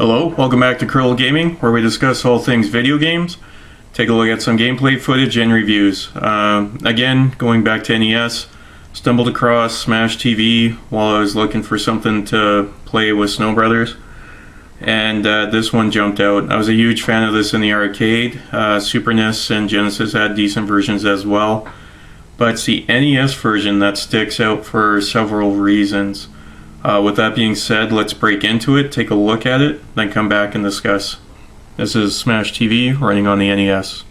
Hello, welcome back to Curl Gaming, where we discuss all things video games, take a look at some gameplay footage and reviews. Again, going back to NES, stumbled across Smash TV while I was looking for something to play with Snow Brothers, and this one jumped out. I was a huge fan of this in the arcade. Super NES and Genesis had decent versions as well, but it's the NES version that sticks out for several reasons. With that being said, let's break into it, take a look at it, then come back and discuss. This is Smash TV running on the NES.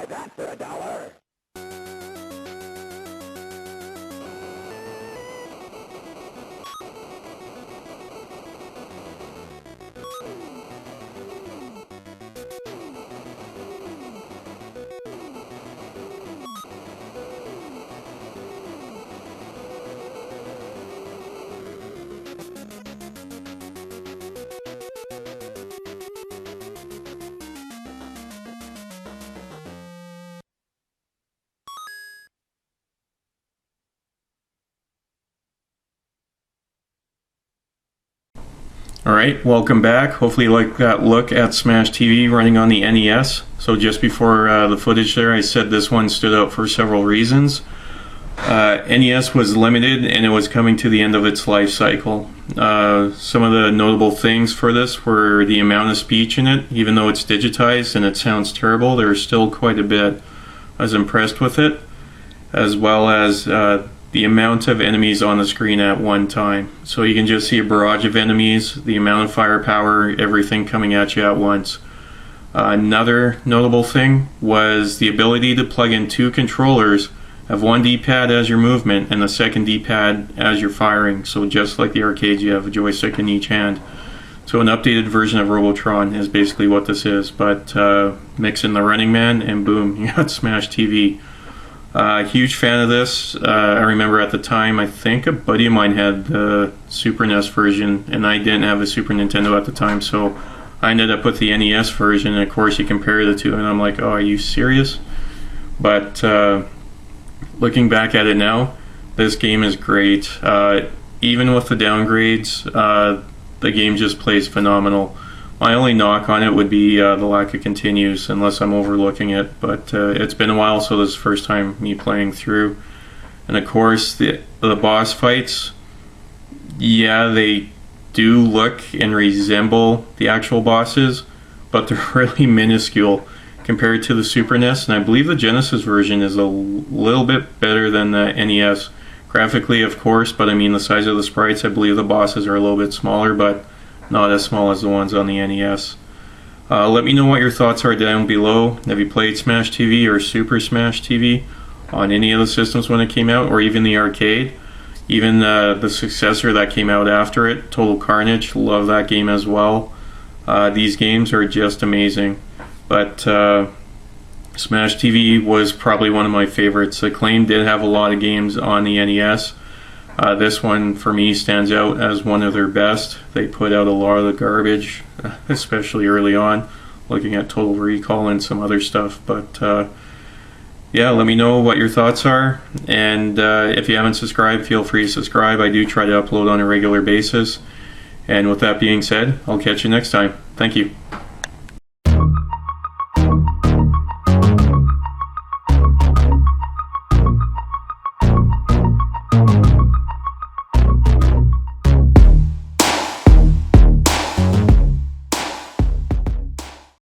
buy that for $1. Alright, welcome back. Hopefully you like that look at Smash TV running on the NES. So just before the footage there, I said this one stood out for several reasons. NES was limited and it was coming to the end of its life cycle. Some of the notable things for this were the amount of speech in it. Even though it's digitized and it sounds terrible, there's still quite a bit. I was impressed with it, as well as the amount of enemies on the screen at one time. So you can just see a barrage of enemies, the amount of firepower, everything coming at you at once. Another notable thing was the ability to plug in two controllers, have one D-pad as your movement and the second D-pad as your firing. So just like the arcades, you have a joystick in each hand. So an updated version of Robotron is basically what this is, but mix in the Running Man and boom, you got Smash TV. Huge fan of this. I remember at the time, I think a buddy of mine had the Super NES version, and I didn't have a Super Nintendo at the time, so I ended up with the NES version, and of course you compare the two, and I'm like, oh, are you serious? But looking back at it now, this game is great. Even with the downgrades, the game just plays phenomenal. My only knock on it would be the lack of continues, unless I'm overlooking it, but it's been a while, so this is the first time me playing through. And of course, the boss fights, yeah, they do look and resemble the actual bosses, but they're really minuscule compared to the Super NES, and I believe the Genesis version is a little bit better than the NES. Graphically, of course, but I mean the size of the sprites, I believe the bosses are a little bit smaller, but not as small as the ones on the NES. Let me know what your thoughts are down below. Have you played Smash TV or Super Smash TV on any of the systems when it came out, or even the arcade? Even the successor that came out after it, Total Carnage, love that game as well. These games are just amazing. But Smash TV was probably one of my favorites. Acclaim did have a lot of games on the NES. This one for me stands out as one of their best. They put out a lot of the garbage, especially early on, looking at Total Recall and some other stuff. But yeah, let me know what your thoughts are, and if you haven't subscribed, feel free to subscribe. I do try to upload on a regular basis. And with that being said, I'll catch you next time. Thank you.